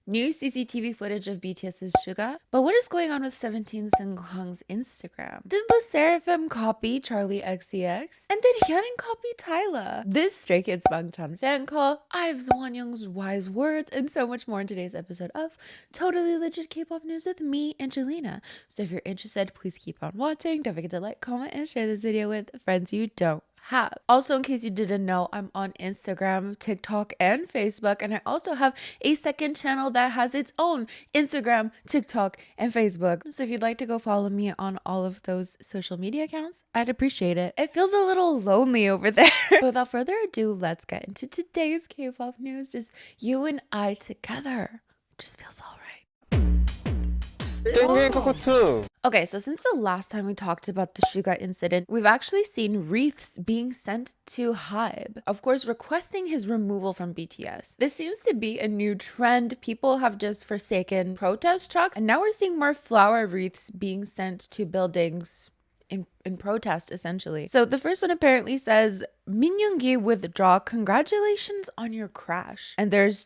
new CCTV footage of BTS's Suga. But what is going on with 17 Seungkwan's Instagram? Did the Sserafim copy Charli XCX? And did Hyolyn copy Tyla? This Stray Kids Bangtan Fancall, IVE Wonyoung's wise words, and so much more in today's episode of Totally Legit K-pop News with me, Angelina. So if you're interested, please keep on watching. Don't forget to like, comment, and share this video with friends you don't have. Also, in case you didn't know, I'm on Instagram, TikTok, and Facebook, and I also have a second channel that has its own Instagram, TikTok, and Facebook. So if you'd like to go follow me on all of those social media accounts, I'd appreciate it. It feels a little lonely over there. But without further ado, let's get into today's K-pop news. Just you and I together. Just feels all right. Okay, so since the last time we talked about the Suga incident, we've actually seen Wreaths being sent to Hybe, of course requesting his removal from BTS. This seems to be a new trend. People have just forsaken protest trucks, and now we're seeing more flower wreaths being sent to buildings in protest, essentially. So the first one apparently says, Minyoongi withdraw, congratulations on your crash. And there's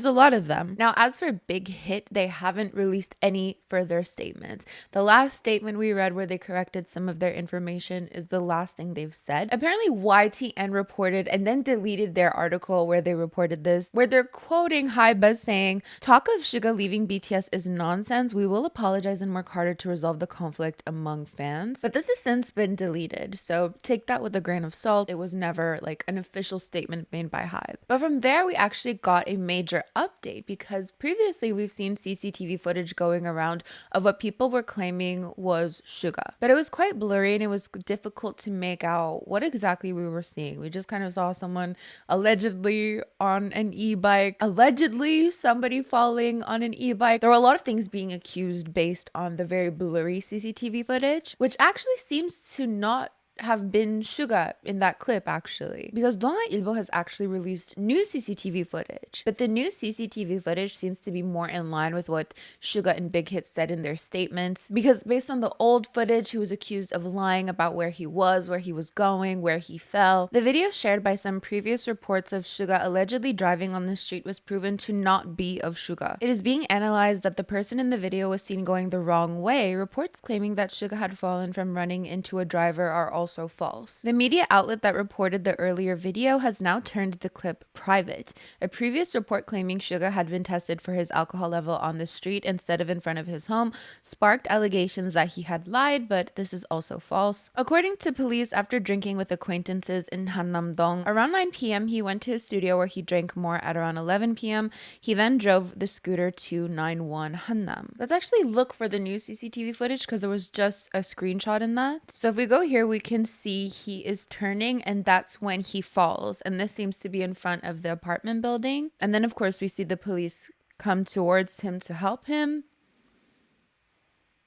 a lot of them. Now, as for Big Hit, they haven't released any further statements. The last statement we read where they corrected some of their information is the last thing they've said. Apparently YTN reported and then deleted their article where they reported this, where they're quoting Hybe saying, talk of Suga leaving BTS is nonsense. We will apologize and work harder to resolve the conflict among fans. But this has since been deleted, so take that with a grain of salt. It was never like an official statement made by Hybe. But from there, we actually got a major update, because previously we've seen CCTV footage going around of what people were claiming was Suga. But it was quite blurry and it was difficult to make out what exactly we were seeing. We just kind of saw someone allegedly on an e-bike, allegedly somebody falling on an e-bike. There were a lot of things being accused based on the very blurry CCTV footage, which actually seems to not have been Suga in that clip, actually, because Ilbo has actually released new CCTV footage, but the new CCTV footage seems to be more in line with what Suga and Big Hit said in their statements, because based on the old footage, he was accused of lying about where he was going, where he fell. The video shared by some previous reports of Suga allegedly driving on the street was proven to not be of Suga. It is being analyzed that the person in the video was seen going the wrong way. Reports claiming that Suga had fallen from running into a driver are also false. The media outlet that reported the earlier video has now turned the clip private. A previous report claiming Suga had been tested for his alcohol level on the street instead of in front of his home sparked allegations that he had lied, but this is also false. According to police, after drinking with acquaintances in Hannam-dong, around 9 p.m. he went to his studio where he drank more at around 11 p.m. He then drove the scooter to 91 Hannam. Let's actually look for the new CCTV footage because there was just a screenshot in that. So if we go here, we can see he is turning and that's when he falls, and this seems to be in front of the apartment building. And then of course we see the police come towards him to help him.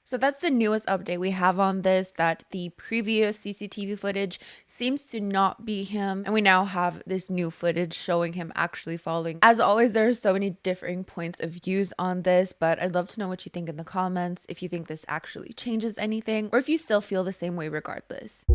So that's the newest update we have on this, that the previous CCTV footage seems to not be him, and we now have this new footage showing him actually falling. As always, there are so many differing points of views on this, but I'd love to know what you think in the comments, if you think this actually changes anything, or if you still feel the same way regardless.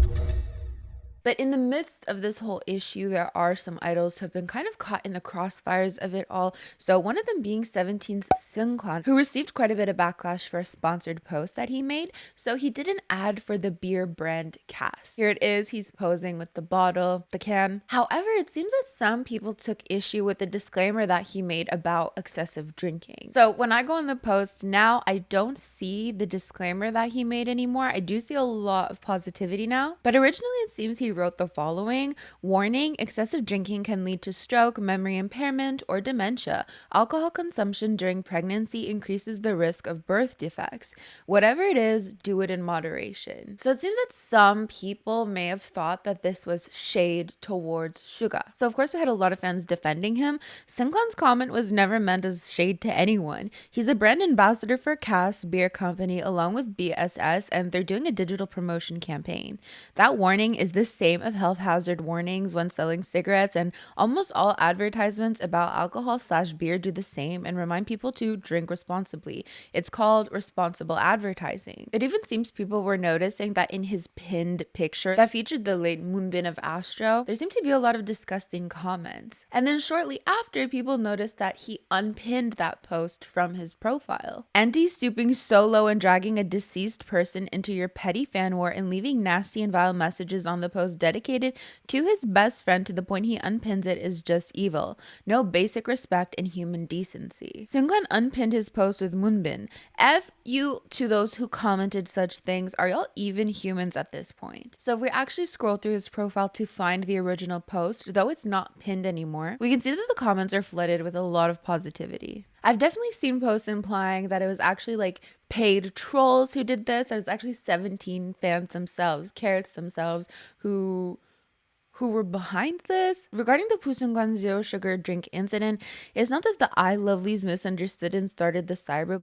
But in the midst of this whole issue, there are some idols who have been kind of caught in the crossfires of it all. So one of them being 17's Seungkwan, who received quite a bit of backlash for a sponsored post that he made. So he did an ad for the beer brand Cass. Here it is. He's posing with the bottle, the can. However, it seems that some people took issue with the disclaimer that he made about excessive drinking. So when I go on the post now, I don't see the disclaimer that he made anymore. I do see a lot of positivity now, but originally it seems he wrote the following: warning, excessive drinking can lead to stroke, memory impairment, or dementia. Alcohol consumption during pregnancy increases the risk of birth defects. Whatever it is, do it in moderation. So it seems that some people may have thought that this was shade towards Suga. So of course we had a lot of fans defending him. Seungkwan's comment was never meant as shade to anyone. He's a brand ambassador for Cass Beer Company along with BSS, and they're doing a digital promotion campaign. That warning is the same same of health hazard warnings when selling cigarettes, and almost all advertisements about alcohol/beer do the same and remind people to drink responsibly. It's called responsible advertising. It even seems people were noticing that in his pinned picture that featured the late Moonbin of Astro, there seemed to be a lot of disgusting comments. And then shortly after, people noticed that he unpinned that post from his profile. Anti-stooping so low and dragging a deceased person into your petty fan war and leaving nasty and vile messages on the post dedicated to his best friend to the point he unpins it is just evil. No basic respect and human decency. Seungkwan unpinned his post with Moonbin. F you to those who commented such things. Are y'all even humans at this point? So if we actually scroll through his profile to find the original post, though it's not pinned anymore, we can see that the comments are flooded with a lot of positivity. I've definitely seen posts implying that it was actually like paid trolls who did this. There's actually 17 fans themselves, carrots themselves, who were behind this. Regarding the Seungkwan Zero Sugar drink incident, it's not that the iLovelies misunderstood and started the cyber.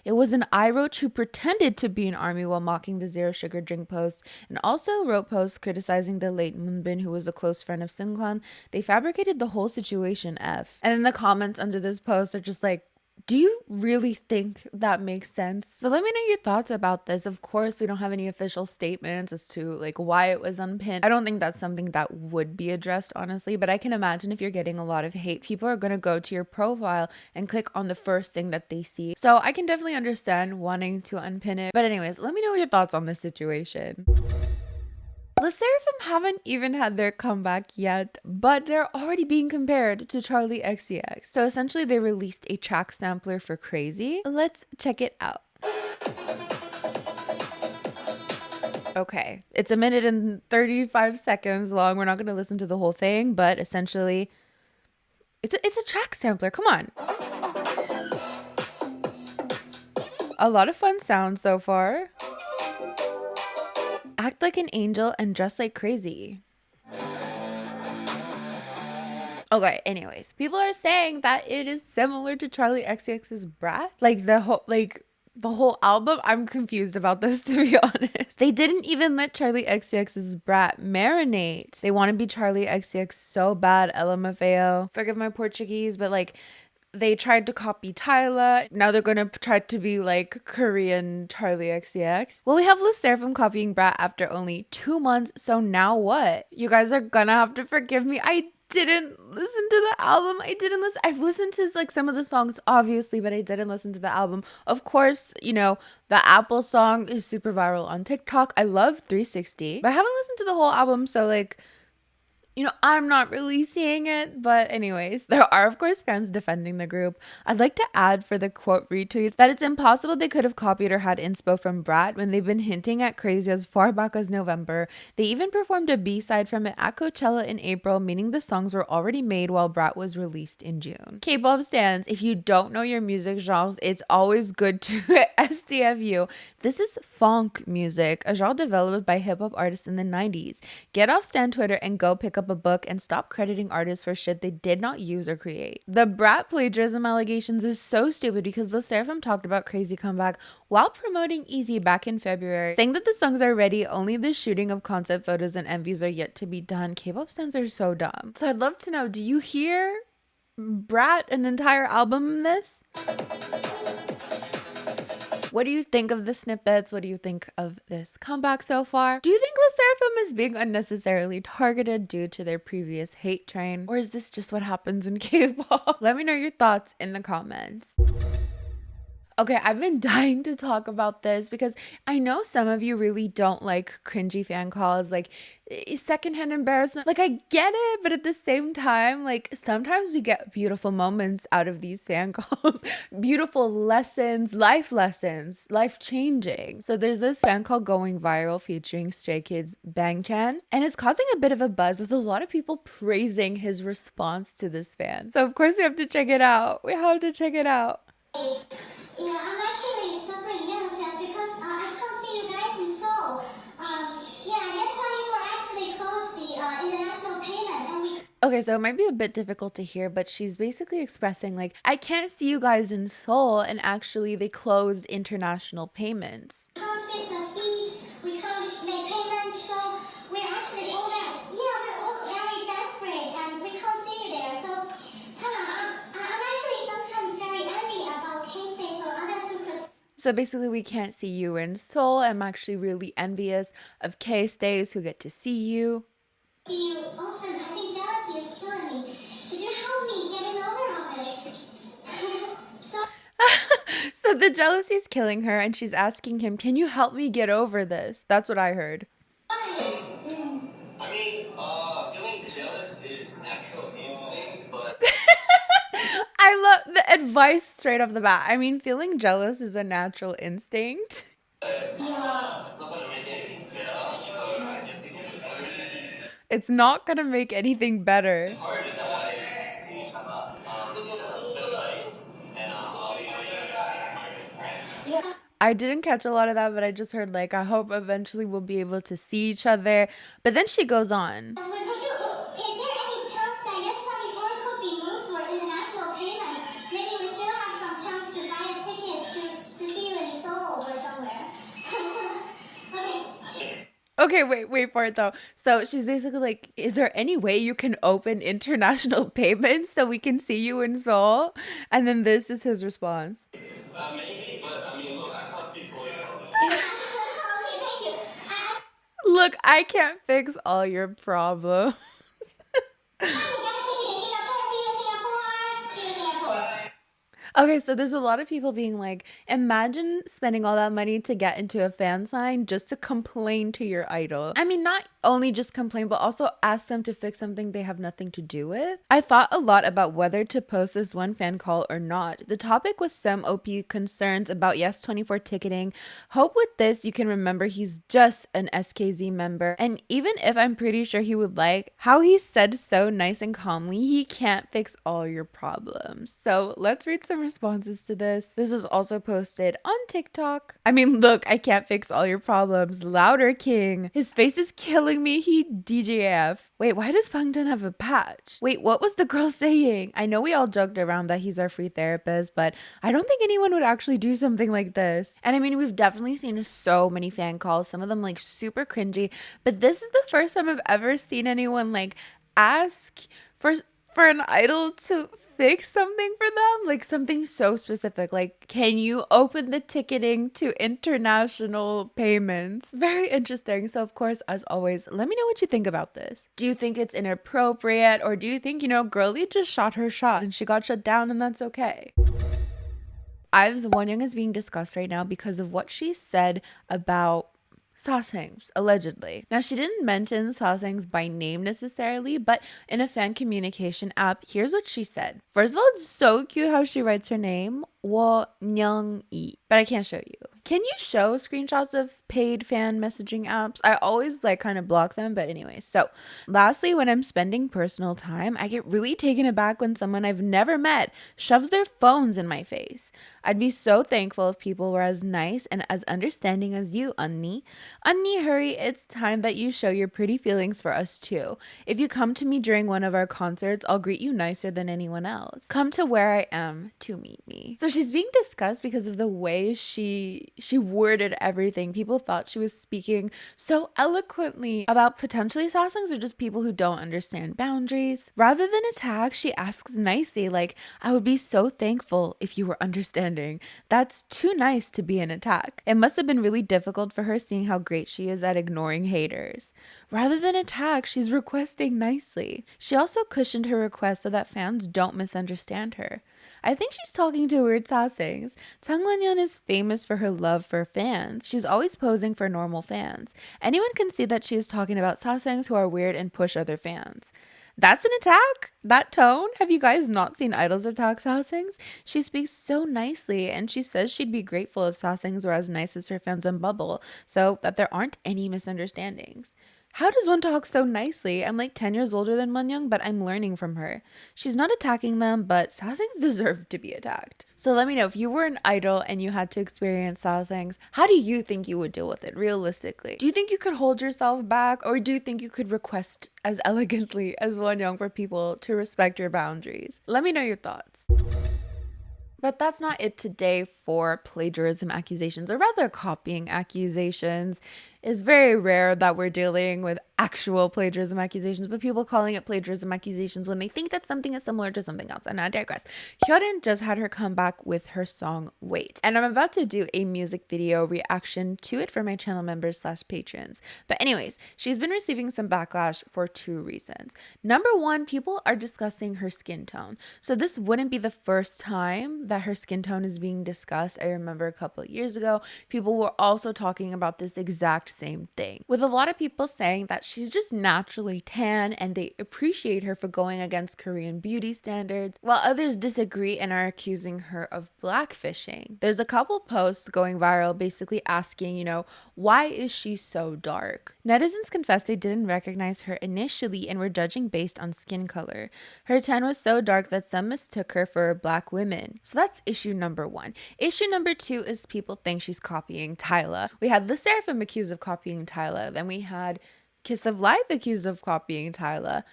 It was an iRoach who pretended to be an army while mocking the Zero Sugar drink post, and also wrote posts criticizing the late Moonbin, who was a close friend of Seungkwan. They fabricated the whole situation F. And then the comments under this post are just like, do you really think that makes sense? So let me know your thoughts about this. Of course, we don't have any official statements as to like why it was unpinned. I don't think that's something that would be addressed, honestly, but I can imagine if you're getting a lot of hate, people are going to go to your profile and click on the first thing that they see. So I can definitely understand wanting to unpin it. But anyways, let me know your thoughts on this situation. The Sserafim haven't even had their comeback yet, but they're already being compared to Charli XCX. So essentially they released a track sampler for Crazy. Let's check it out. Okay, it's 1 minute and 35 seconds long. We're not going to listen to the whole thing, but essentially it's a track sampler. Come on. A lot of fun sounds so far. Act like an angel and dress like crazy. Okay, anyways, people are saying that it is similar to Charli XCX's Brat. Like the whole album. I'm confused about this, to be honest. They didn't even let Charli XCX's Brat marinate. They want to be Charli XCX so bad, LMFAO. Forgive my Portuguese, but like they tried to copy Tyla. Now they're gonna try to be like Korean Charli XCX. Well, we have Le Sserafim copying Brat after only 2 months, so now what? You guys are gonna have to forgive me. I didn't listen to the album. I've listened to like some of the songs, obviously, but I didn't listen to the album. Of course, you know, the Apple song is super viral on TikTok. I love 360, but I haven't listened to the whole album, so like, you know, I'm not really seeing it. But anyways, there are of course fans defending the group. I'd like to add for the quote retweet that it's impossible they could have copied or had inspo from Brat when they've been hinting at Crazy as far back as November. They even performed a B-side from it at Coachella in April, meaning the songs were already made while Brat was released in June. K-pop stans, if you don't know your music genres, it's always good to STFU. This is funk music, a genre developed by hip-hop artists in the 90s. Get off stan Twitter and go pick up a book and stop crediting artists for shit they did not use or create. The Brat plagiarism allegations is so stupid because Le Sserafim talked about Crazy comeback while promoting Easy back in February, saying that the songs are ready, only the shooting of concept photos and MVs are yet to be done. K-pop stans are so dumb. So I'd love to know, do you hear Brat an entire album in this? What do you think of the snippets? What do you think of this comeback so far? Do you think Le Sserafim is being unnecessarily targeted due to their previous hate train? Or is this just what happens in K-pop? Let me know your thoughts in the comments. Okay, I've been dying to talk about this because I know some of you really don't like cringy fan calls, like secondhand embarrassment. Like, I get it, but at the same time, like sometimes we get beautiful moments out of these fan calls. Beautiful lessons, life changing. So there's this fan call going viral featuring Stray Kids' Bang Chan, and it's causing a bit of a buzz with a lot of people praising his response to this fan. So of course we have to check it out. Yeah, I'm actually suffering yes, because I can't see you guys in Seoul. Yeah, yesterday we actually closed the international payment and we... Okay, so it might be a bit difficult to hear, but she's basically expressing like, I can't see you guys in Seoul, and actually they closed international payments. Can't fix a seat, we can't make payments, so we're actually all So basically we can't see you in Seoul. I'm actually really envious of K-stays who get to see you. See you often. I think jealousy is killing me. Could you help me getting over all this? So So the jealousy is killing her and she's asking him, can you help me get over this? That's what I heard. I mean, feeling jealous is natural instinct, but I love the advice straight off the bat. I mean, feeling jealous is a natural instinct. it's not gonna make anything better. So I guess it can be hard. It's not gonna make anything better. Hard in the life. And I'll be waiting. Yeah. I didn't catch a lot of that, but I just heard like, I hope eventually we'll be able to see each other. But then she goes on. Is there any chance that yes-24 could be moved for international payments? Maybe we still have some chance to buy a ticket to see you in Seoul or somewhere. Okay. Okay, wait for it though. So she's basically like, is there any way you can open international payments so we can see you in Seoul? And then this is his response. Maybe, but I mean, look, I can't fix all your problems. Okay, thank you. Look, I can't fix all your problems. Okay, so there's a lot of people being like, imagine spending all that money to get into a fan sign just to complain to your idol. I mean, not only just complain, but also ask them to fix something they have nothing to do with. I thought a lot about whether to post this one fan call or not. The topic was some OP concerns about Yes24 ticketing. Hope with this you can remember he's just an SKZ member. And even if I'm pretty sure he would like how he said so nice and calmly, he can't fix all your problems. So let's read some responses to this. This was also posted on TikTok. I mean, look, I can't fix all your problems. Louder King. His face is killing me. He DJF. Wait, why does Bangtan have a patch? Wait, what was the girl saying? I know we all joked around that he's our free therapist, but I don't think anyone would actually do something like this. And I mean, we've definitely seen so many fan calls, some of them like super cringy, but this is the first time I've ever seen anyone like ask for an idol to fix something for them, like something so specific, like can you open the ticketing to international payments? Very interesting. So of course, as always, let me know what you think about this. Do you think it's inappropriate, or do you think, you know, girlie just shot her shot and she got shut down and that's okay? IVE Wonyoung is being discussed right now because of what she said about Sasaengs, allegedly. Now, she didn't mention Sasaengs by name necessarily, but in a fan communication app, here's what she said. First of all, it's so cute how she writes her name, Wonyoung, but I can't show you. Can you show screenshots of paid fan messaging apps? I always like kind of block them, but anyway. So lastly, when I'm spending personal time, I get really taken aback when someone I've never met shoves their phones in my face. I'd be so thankful if people were as nice and as understanding as you, Unni. Unni, hurry, it's time that you show your pretty feelings for us too. If you come to me during one of our concerts, I'll greet you nicer than anyone else. Come to where I am to meet me. So she's being discussed because of the way she worded everything. People thought she was speaking so eloquently about potentially Sasaengs or just people who don't understand boundaries. Rather than attack, she asks nicely, like, I would be so thankful if you were understanding. That's too nice to be an attack. It must have been really difficult for her seeing how great she is at ignoring haters. Rather than attack, she's requesting nicely. She also cushioned her request so that fans don't misunderstand her. I think she's talking to weird Sasaengs. Changwon-yeon is famous for her love for fans. She's always posing for normal fans. Anyone can see that she is talking about Sasaengs who are weird and push other fans. That's an attack? That tone? Have you guys not seen idols attack Sasaengs? She speaks so nicely, and she says she'd be grateful if Sasaengs were as nice as her fans on Bubble, so that there aren't any misunderstandings. How does one talk so nicely? I'm like 10 years older than Wonyoung, but I'm learning from her. She's not attacking them, but Sasaengs deserve to be attacked. So let me know, if you were an idol and you had to experience Sasaengs, how do you think you would deal with it realistically? Do you think you could hold yourself back, or do you think you could request as elegantly as Wonyoung for people to respect your boundaries? Let me know your thoughts. But that's not it today for plagiarism accusations, or rather copying accusations. It's very rare that we're dealing with actual plagiarism accusations, but people calling it plagiarism accusations when they think that something is similar to something else. And I digress. Hyolyn just had her comeback with her song Wait, and I'm about to do a music video reaction to it for my channel members / patrons. But anyways, she's been receiving some backlash for 2 reasons. Number one, people are discussing her skin tone. So this wouldn't be the first time that her skin tone is being discussed. I remember a couple of years ago, people were also talking about this exact same thing, with a lot of people saying that she's just naturally tan and they appreciate her for going against Korean beauty standards, while others disagree and are accusing her of blackfishing. There's a couple posts going viral basically asking, you know, why is she so dark? Netizens confessed they didn't recognize her initially and were judging based on skin color. Her tan was so dark that some mistook her for a black woman. So that's issue number one. Issue number two is people think she's copying Tyla. We had the Sserafim accused of copying Tyla. Then we had Kiss of Life accused of copying Tyla.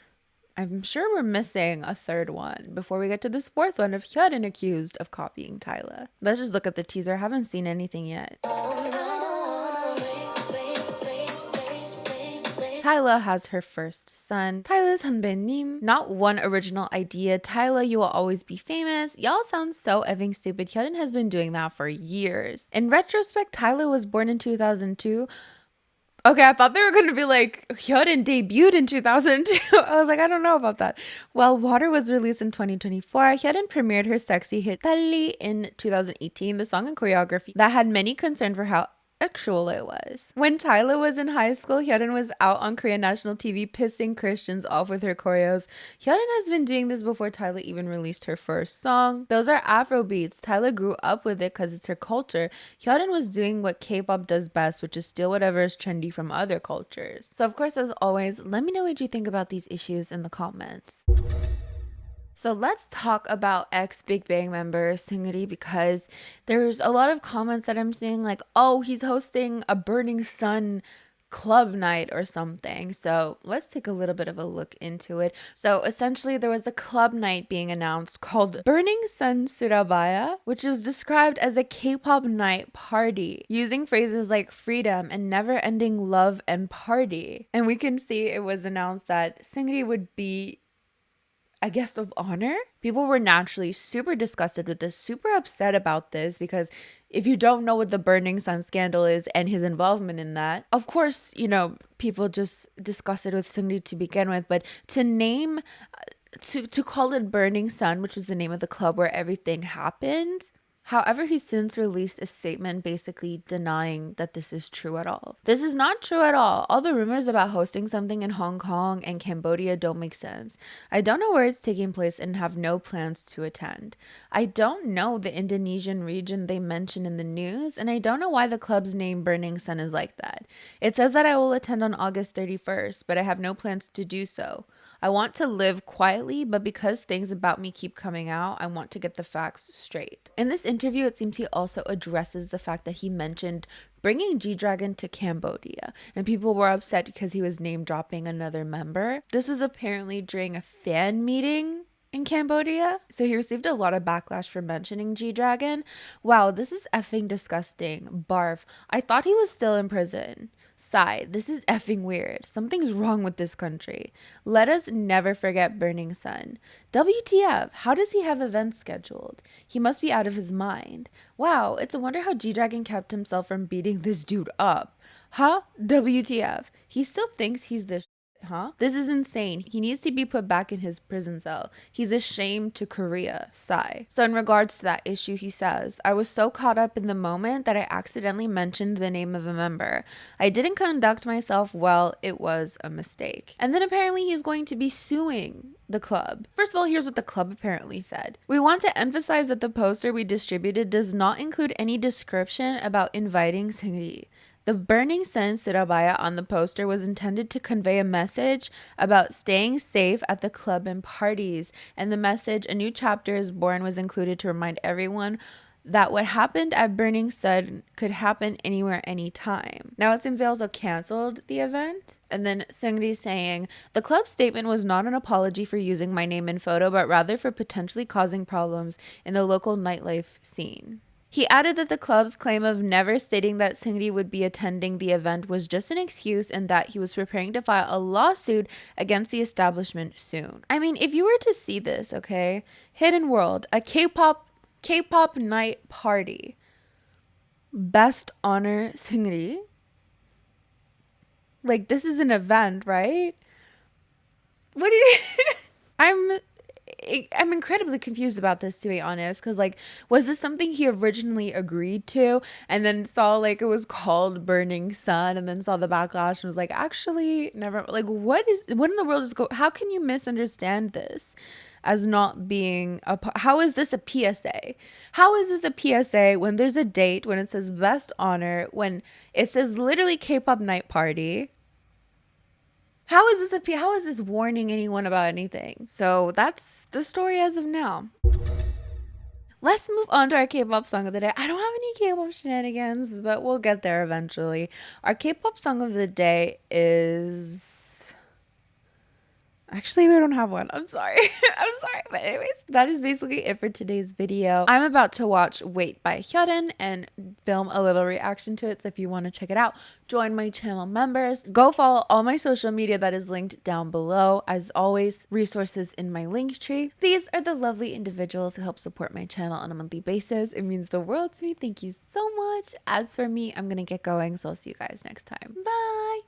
I'm sure we're missing a third one before we get to this fourth one of Hyolyn accused of copying Tyla. Let's just look at the teaser. I haven't seen anything yet. Tyla has her first son. Tyla's Hanbenim. Not one original idea. Tyla, you will always be famous. Y'all sound so effing stupid. Hyolyn has been doing that for years. In retrospect, Tyla was born in 2002. Okay, I thought they were going to be like, Hyolyn debuted in 2002. I was like, I don't know about that. Well, Water was released in 2024. Hyolyn premiered her sexy hit Charli in 2018, the song and choreography that had many concern for how actual it was. When Tyla was in high school, Hyolyn was out on Korean national TV pissing Christians off with her choreos. Hyolyn has been doing this before Tyla even released her first song. Those are Afro beats. Tyla grew up with it because it's her culture. Hyolyn was doing what K-pop does best, which is steal whatever is trendy from other cultures. So of course, as always, let me know what you think about these issues in the comments. So let's talk about ex-Big Bang member Seungri, because there's a lot of comments that I'm seeing like, oh, he's hosting a Burning Sun club night or something. So let's take a little bit of a look into it. So essentially there was a club night being announced called Burning Sun Surabaya, which was described as a K-pop night party, using phrases like freedom and never-ending love and party. And we can see it was announced that Seungri would be a guest of honor. People were naturally super disgusted with this, super upset about this, because if you don't know what the Burning Sun scandal is and his involvement in that, of course, you know, people just disgusted with Seungri to begin with, but to name, to call it Burning Sun, which was the name of the club where everything happened. However, he's since released a statement basically denying that this is true at all. This is not true at all. All the rumors about hosting something in Hong Kong and Cambodia don't make sense. I don't know where it's taking place and have no plans to attend. I don't know the Indonesian region they mention in the news, and I don't know why the club's name Burning Sun is like that. It says that I will attend on August 31st, but I have no plans to do so. I want to live quietly, but because things about me keep coming out, I want to get the facts straight. In this interview, it seems he also addresses the fact that he mentioned bringing G-Dragon to Cambodia, and people were upset because he was name dropping another member. This was apparently during a fan meeting in Cambodia, so he received a lot of backlash for mentioning G-Dragon. Wow, this is effing disgusting. Barf. I thought he was still in prison. This is effing weird. Something's wrong with this country. Let us never forget Burning Sun. WTF, how does he have events scheduled? He must be out of his mind. Wow, it's a wonder how G-Dragon kept himself from beating this dude up. Huh? WTF. He still thinks he's the huh? This is insane. He needs to be put back in his prison cell. He's a shame to Korea. Sigh. So in regards to that issue, he says, I was so caught up in the moment that I accidentally mentioned the name of a member. I didn't conduct myself well. It was a mistake. And then apparently he's going to be suing the club. First of all, here's what the club apparently said. We want to emphasize that the poster we distributed does not include any description about inviting Seungri. The Burning Sun Surabaya on the poster was intended to convey a message about staying safe at the club and parties, and the message "A new chapter is born" was included to remind everyone that what happened at Burning Sun could happen anywhere, anytime. Now it seems they also canceled the event. And then Seungri saying, the club's statement was not an apology for using my name and photo, but rather for potentially causing problems in the local nightlife scene. He added that the club's claim of never stating that Seungri would be attending the event was just an excuse and that he was preparing to file a lawsuit against the establishment soon. I mean, if you were to see this, okay, Hidden World, a K-pop night party, best honor Seungri. Like, this is an event, right? What do you I'm incredibly confused about this, to be honest, because like, was this something he originally agreed to and then saw like it was called Burning Sun and then saw the backlash and was like, actually never, like, what in the world is how can you misunderstand this as not being how is this a PSA? How is this a PSA when there's a date, when it says best honor, when it says literally K-pop night party? How is this warning anyone about anything? So that's the story as of now. Let's move on to our K-pop song of the day. I don't have any K-pop shenanigans, but we'll get there eventually. Our K-pop song of the day is... Actually, we don't have one. I'm sorry. I'm sorry. But anyways, that is basically it for today's video. I'm about to watch Wait by Hyolyn and film a little reaction to it. So if you want to check it out, join my channel members. Go follow all my social media that is linked down below. As always, resources in my link tree. These are the lovely individuals who help support my channel on a monthly basis. It means the world to me. Thank you so much. As for me, I'm going to get going. So I'll see you guys next time. Bye.